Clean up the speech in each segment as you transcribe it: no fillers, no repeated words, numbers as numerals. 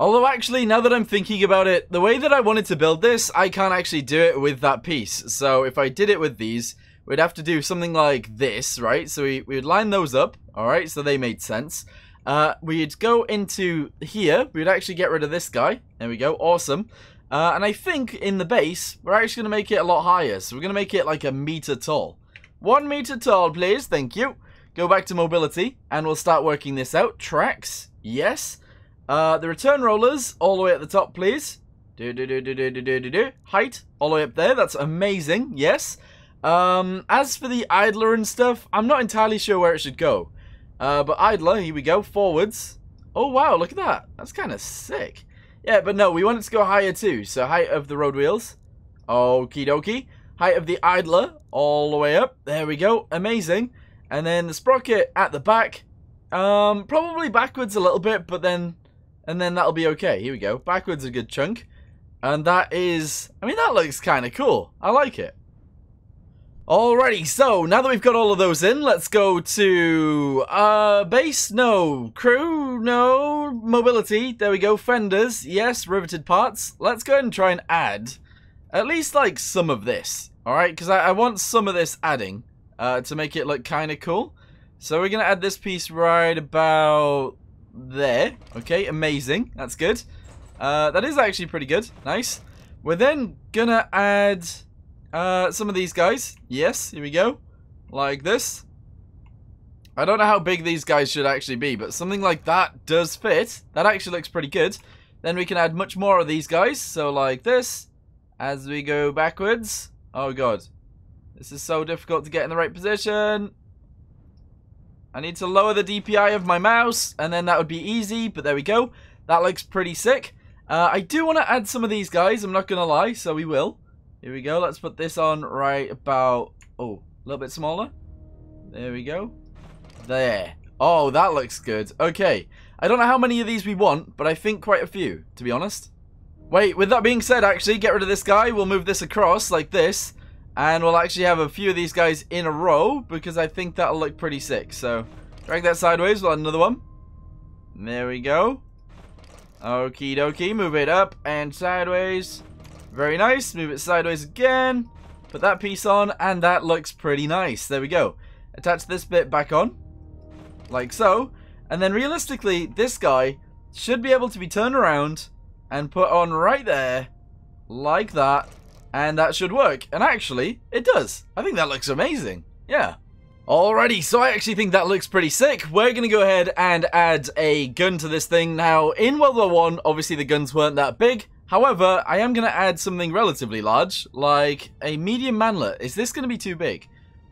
Although actually, now that I'm thinking about it, the way that I wanted to build this, I can't actually do it with that piece. So if I did it with these, we'd have to do something like this, right? So we would line those up, alright, so they made sense. We'd go into here, we'd actually get rid of this guy. There we go, awesome. And I think in the base, we're actually going to make it a lot higher. So we're going to make it like 1 meter tall. 1 meter tall, please, thank you. Go back to mobility, and we'll start working this out. Tracks, yes. The return rollers, all the way at the top, please. Height, all the way up there. That's amazing, yes. As for the idler and stuff, I'm not entirely sure where it should go. But idler, here we go, forwards. Oh, wow, look at that. That's kind of sick. Yeah, but no, we want it to go higher too. So height of the road wheels. Okie dokie. Height of the idler, all the way up. There we go, amazing. And then the sprocket at the back. Probably backwards a little bit, but then... And then that'll be okay. Here we go. Backwards a good chunk. And that is... I mean, that looks kind of cool. I like it. Alrighty, so now that we've got all of those in, let's go to... base? No. Crew? No. Mobility. There we go. Fenders. Yes. Riveted parts. Let's go ahead and try and add at least, like, some of this. Alright? Because I want some of this adding to make it look kind of cool. So we're going to add this piece right about... there. Okay, amazing. That's good. That is actually pretty good. Nice. We're then gonna add some of these guys. Yes, here we go. Like this. I don't know how big these guys should actually be, but something like that does fit. That actually looks pretty good. Then we can add much more of these guys. So like this. As we go backwards. Oh god. This is so difficult to get in the right position. I need to lower the DPI of my mouse, and then that would be easy, but there we go. That looks pretty sick. I do want to add some of these guys, I'm not going to lie, so we will. Here we go, let's put this on right about, oh, a little bit smaller. There we go. There. Oh, that looks good. Okay, I don't know how many of these we want, but I think quite a few, to be honest. Wait, with that being said, actually, get rid of this guy. We'll move this across like this. And we'll actually have a few of these guys in a row, because I think that'll look pretty sick. So, drag that sideways, we'll add another one. There we go. Okie dokie, move it up and sideways. Very nice, move it sideways again. Put that piece on, and that looks pretty nice. There we go. Attach this bit back on, like so. And then realistically, this guy should be able to be turned around and put on right there, like that. And that should work. And actually, it does. I think that looks amazing. Yeah. Alrighty, so I actually think that looks pretty sick. We're going to go ahead and add a gun to this thing. Now, in WW1, obviously the guns weren't that big. However, I am going to add something relatively large, like a medium manlet. Is this going to be too big?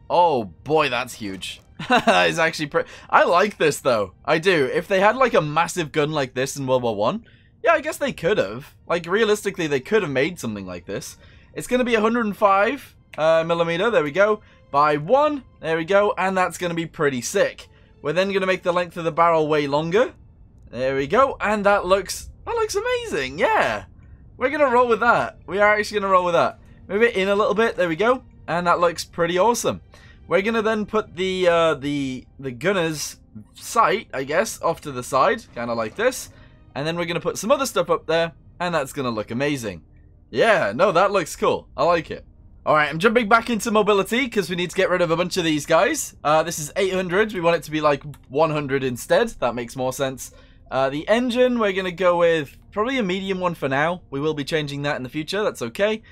Oh boy, that's huge. That is actually pretty... I like this though. I do. If they had like a massive gun like this in WW1, yeah, I guess they could have. Like, realistically, they could have made something like this. It's going to be 105 millimeter, there we go, by 1, there we go, and that's going to be pretty sick. We're then going to make the length of the barrel way longer. There we go, and that looks amazing, yeah. We're going to roll with that. We are actually going to roll with that. Move it in a little bit, there we go, and that looks pretty awesome. We're going to then put the gunner's sight, I guess, off to the side, kind of like this. And then we're going to put some other stuff up there, and that's going to look amazing. Yeah, no, that looks cool. I like it. Alright, I'm jumping back into mobility because we need to get rid of a bunch of these guys. This is 800. We want it to be like 100 instead. That makes more sense. The engine, we're going to go with probably a medium one for now. We will be changing that in the future. That's okay.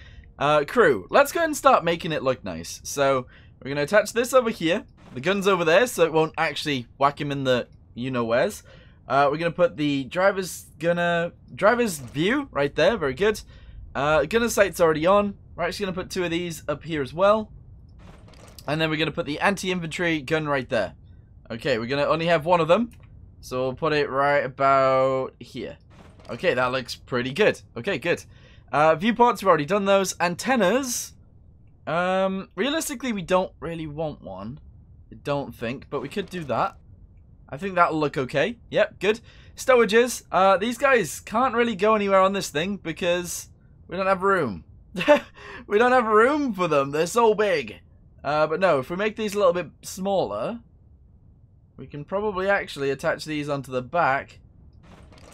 Crew, let's go ahead and start making it look nice. So, we're going to attach this over here. The gun's over there, so it won't actually whack him in the you-know-wheres. We're going to put the driver's view right there. Very good. Gunner sight's already on. We're actually going to put 2 of these up here as well. And then we're going to put the anti-infantry gun right there. Okay, we're going to only have 1 of them. So we'll put it right about here. Okay, that looks pretty good. Okay, good. Viewports, we've already done those. Antennas. Realistically, we don't really want one. I don't think, but we could do that. I think that'll look okay. Yep, good. Stowages. These guys can't really go anywhere on this thing because we don't have room. We don't have room for them. They're so big. But no, if we make these a little bit smaller, we can probably actually attach these onto the back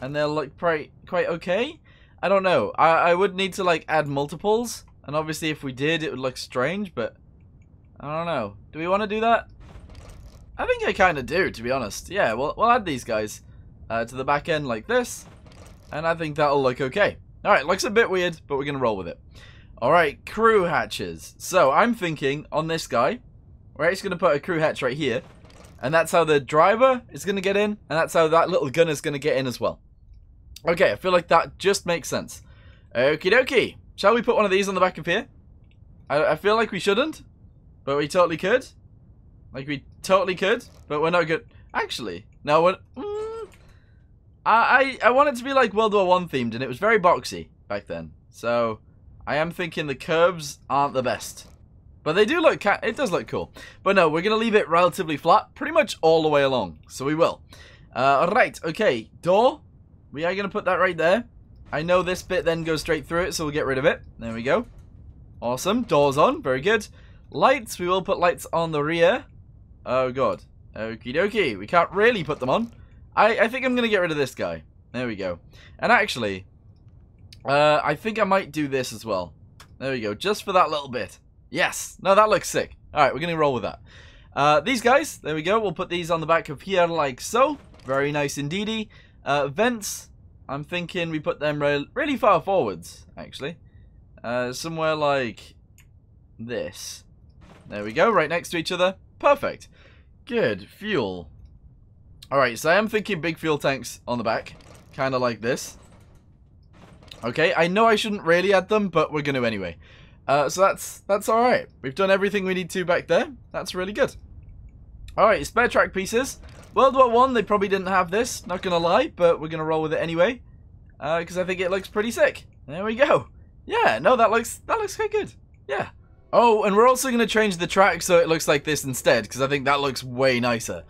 and they'll look quite okay. I don't know. I would need to like add multiples, and obviously if we did, it would look strange. But I don't know. Do we want to do that? I think I kind of do, to be honest. Yeah, we'll add these guys to the back end like this, and I think that'll look okay. All right, looks a bit weird, but we're gonna roll with it. All right, crew hatches. So I'm thinking on this guy, we're actually gonna put a crew hatch right here. And that's how the driver is going to get in. And that's how that little gunner is going to get in as well. Okay, I feel like that just makes sense. Okie dokie. Shall we put one of these on the back of here? I feel like we shouldn't. But we totally could. Like we totally could. But we're not good. Actually, no. I want it to be like World War I themed. And it was very boxy back then. So I am thinking the curves aren't the best. But they do look, it does look cool. But no, we're going to leave it relatively flat, pretty much all the way along. So we will. Alright, okay, door. We are going to put that right there. I know this bit then goes straight through it, so we'll get rid of it. There we go. Awesome, doors on, very good. Lights, we will put lights on the rear. Oh god. Okie dokie, we can't really put them on. I think I'm going to get rid of this guy. There we go. And actually, I think I might do this as well. There we go, just for that little bit. Yes. No, that looks sick. Alright, we're going to roll with that. These guys, there we go. We'll put these on the back of here like so. Very nice indeedy. Vents, I'm thinking we put them really far forwards, actually. Somewhere like this. There we go, right next to each other. Perfect. Good. Fuel. Alright, so I am thinking big fuel tanks on the back. Kind of like this. Okay, I know I shouldn't really add them, but we're going to anyway. So that's alright. We've done everything we need to back there. That's really good. Alright, spare track pieces. World War I, they probably didn't have this, not gonna lie, but we're gonna roll with it anyway. Because I think it looks pretty sick. There we go. Yeah, no, that looks quite good. Yeah. Oh, and we're also gonna change the track so it looks like this instead, because I think that looks way nicer.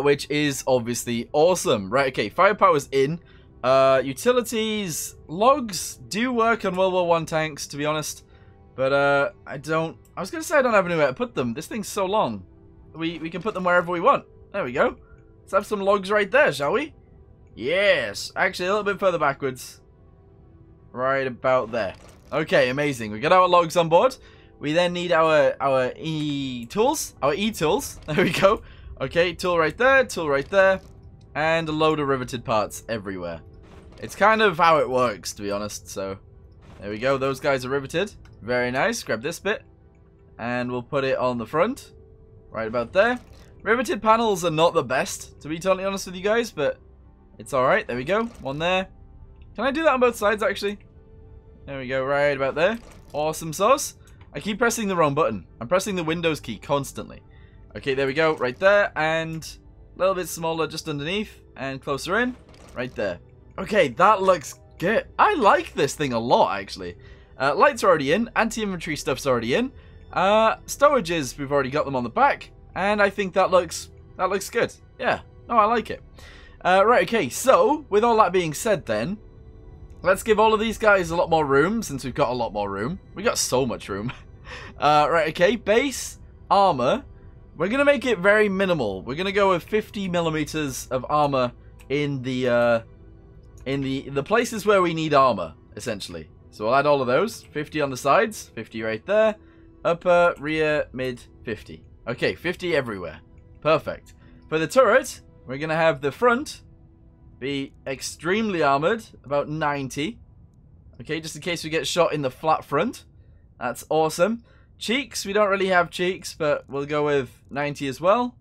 Which is obviously awesome. Right, okay, firepower's in. Utilities, logs do work on World War I tanks, to be honest. But, I was going to say I don't have anywhere to put them. This thing's so long. We can put them wherever we want. There we go. Let's have some logs right there, shall we? Yes. Actually, a little bit further backwards. Right about there. Okay, amazing. We got our logs on board. We then need our E-tools. Our E-tools. There we go. Okay, tool right there. And a load of riveted parts everywhere. It's kind of how it works, to be honest. So, there we go. Those guys are riveted. Very nice. Grab this bit. And we'll put it on the front. Right about there. Riveted panels are not the best, to be totally honest with you guys. But it's alright. There we go. One there. Can I do that on both sides, actually? There we go. Right about there. Awesome sauce. I keep pressing the wrong button. I'm pressing the Windows key constantly. Okay, there we go. Right there. And a little bit smaller just underneath. And closer in. Right there. Okay, that looks good. I like this thing a lot, actually. Lights are already in. Anti-infantry stuff's already in. Storages, we've already got them on the back. And I think that looks good. Yeah. No, I like it. Right, okay. So, with all that being said then, let's give all of these guys a lot more room, since we've got a lot more room. We got so much room. Right, okay. Base, armor. We're going to make it very minimal. We're going to go with 50 millimeters of armor in the places where we need armor, essentially. So we'll add all of those. 50 on the sides. 50 right there. Upper, rear, mid, 50. Okay, 50 everywhere. Perfect. For the turret, we're going to have the front be extremely armored. About 90. Okay, just in case we get shot in the flat front. That's awesome. Cheeks, we don't really have cheeks, but we'll go with 90 as well.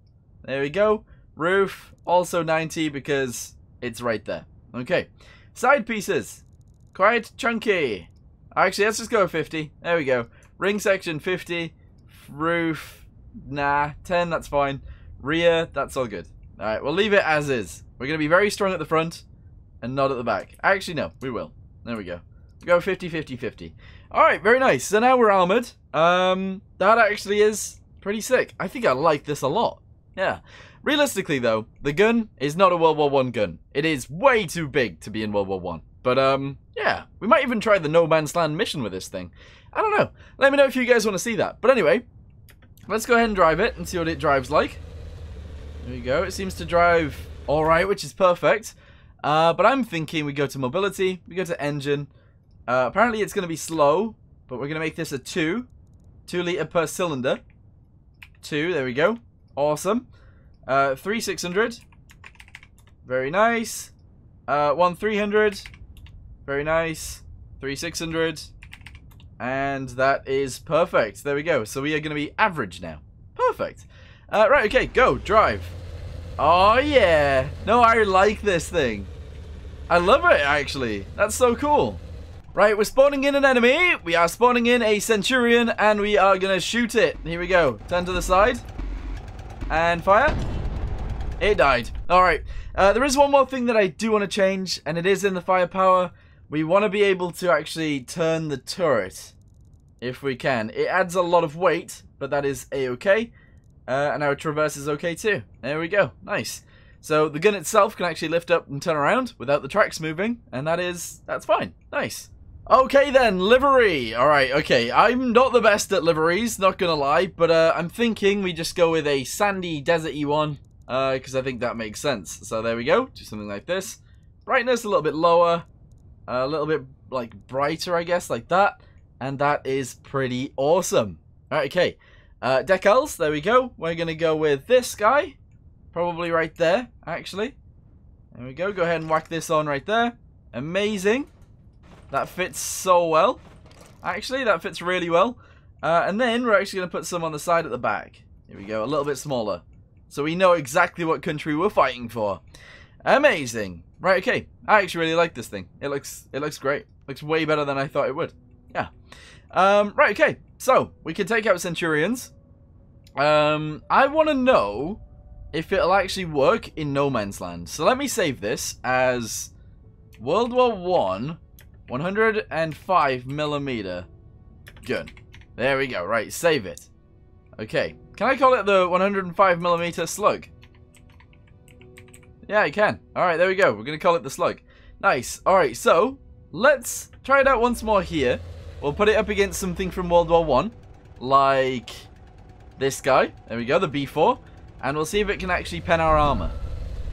There we go. Roof, also 90 because it's right there. Okay. Side pieces. Quite chunky. Actually, let's just go with 50. There we go. Ring section, 50. Roof, nah. 10, that's fine. Rear, that's all good. Alright, we'll leave it as is. We're going to be very strong at the front and not at the back. Actually, no, we will. There we go. We'll go 50, 50, 50. Alright, very nice. So now we're armored. That actually is pretty sick. I think I like this a lot. Yeah. Realistically, though, the gun is not a World War I gun. It is way too big to be in World War I. But, yeah. We might even try the No Man's Land mission with this thing. I don't know. Let me know if you guys want to see that. But anyway, let's go ahead and drive it and see what it drives like. There we go. It seems to drive alright, which is perfect. But I'm thinking we go to mobility, we go to engine. Apparently it's going to be slow, but we're going to make this a 2 liter per cylinder. 2, there we go. Awesome. 3600. Very nice. 1300. Very nice. 3600. And that is perfect. There we go. So we are going to be average now. Perfect. Right, okay, go. Drive. Oh, yeah. No, I like this thing. I love it, actually. That's so cool. Right, we're spawning in an enemy. We are spawning in a Centurion, and we are going to shoot it. Here we go. Turn to the side. And fire. It died. Alright. There is one more thing that I do want to change, and it is in the firepower. We want to be able to actually turn the turret, if we can. It adds a lot of weight, but that is a-okay. And our traverse is okay too. There we go. Nice. So the gun itself can actually lift up and turn around without the tracks moving, and that's fine. Nice. Okay then, livery. Alright, okay. I'm not the best at liveries, not gonna lie, but I'm thinking we just go with a sandy, deserty one, because I think that makes sense. So there we go. Do something like this. Brightness a little bit lower, a little bit like brighter, I guess, like that, and that is pretty awesome. Alright, okay. Decals, there we go. We're gonna go with this guy. Probably right there, actually. There we go. Go ahead and whack this on right there. Amazing. That fits so well. Actually, that fits really well. And then we're actually going to put some on the side at the back. Here we go. A little bit smaller. So we know exactly what country we're fighting for. Amazing. Right, okay. I actually really like this thing. It looks great. Looks way better than I thought it would. Yeah. Right, okay. So, we can take out Centurions. I want to know if it'll actually work in no man's land. So let me save this as World War 1 105mm gun. There we go. Right, save it. Okay. Can I call it the 105mm slug? Yeah, I can. Alright, there we go. We're going to call it the slug. Nice. Alright, so let's try it out once more here. We'll put it up against something from World War 1. Like this guy. There we go, the B4. And we'll see if it can actually pen our armor.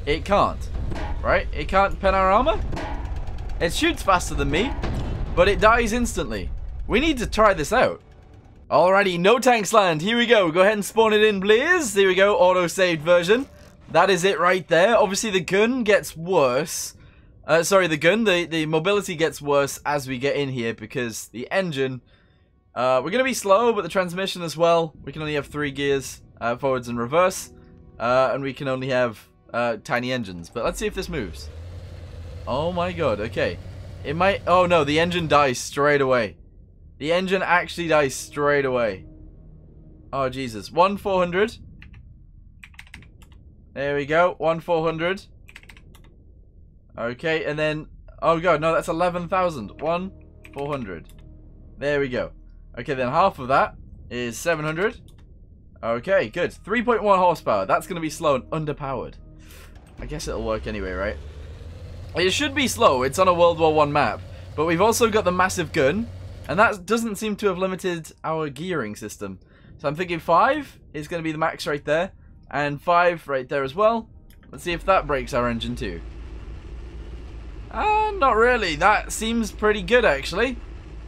It can't. Right? It can't pen our armor? It shoots faster than me, but it dies instantly. We need to try this out. Alrighty, no tanks land. Here we go. Go ahead and spawn it in, please. Here we go, auto-saved version. That is it right there. Obviously, the gun gets worse. Sorry, the mobility gets worse as we get in here because the engine, we're going to be slow, but the transmission as well. We can only have 3 gears, forwards and reverse, and we can only have tiny engines. But let's see if this moves. Oh my god, okay. It might... Oh no, the engine dies straight away. The engine actually dies straight away. Oh Jesus. 1,400. There we go. 1,400. Okay, and then... Oh god, no, that's 11,000. 1,400. There we go. Okay, then half of that is 700. Okay, good. 3.1 horsepower. That's going to be slow and underpowered. I guess it'll work anyway, right? It should be slow. It's on a World War 1 map. But we've also got the massive gun. And that doesn't seem to have limited our gearing system. So I'm thinking 5 is going to be the max right there. And 5 right there as well. Let's see if that breaks our engine too. Not really. That seems pretty good, actually.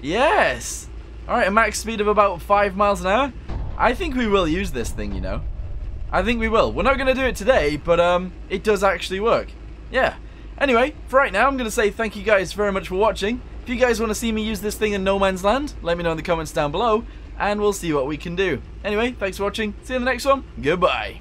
Yes! Alright, a max speed of about 5 miles an hour. I think we will use this thing, you know. I think we will. We're not going to do it today, but it does actually work. Yeah. Anyway, for right now, I'm going to say thank you guys very much for watching. If you guys want to see me use this thing in no man's land, let me know in the comments down below, and we'll see what we can do. Anyway, thanks for watching. See you in the next one. Goodbye.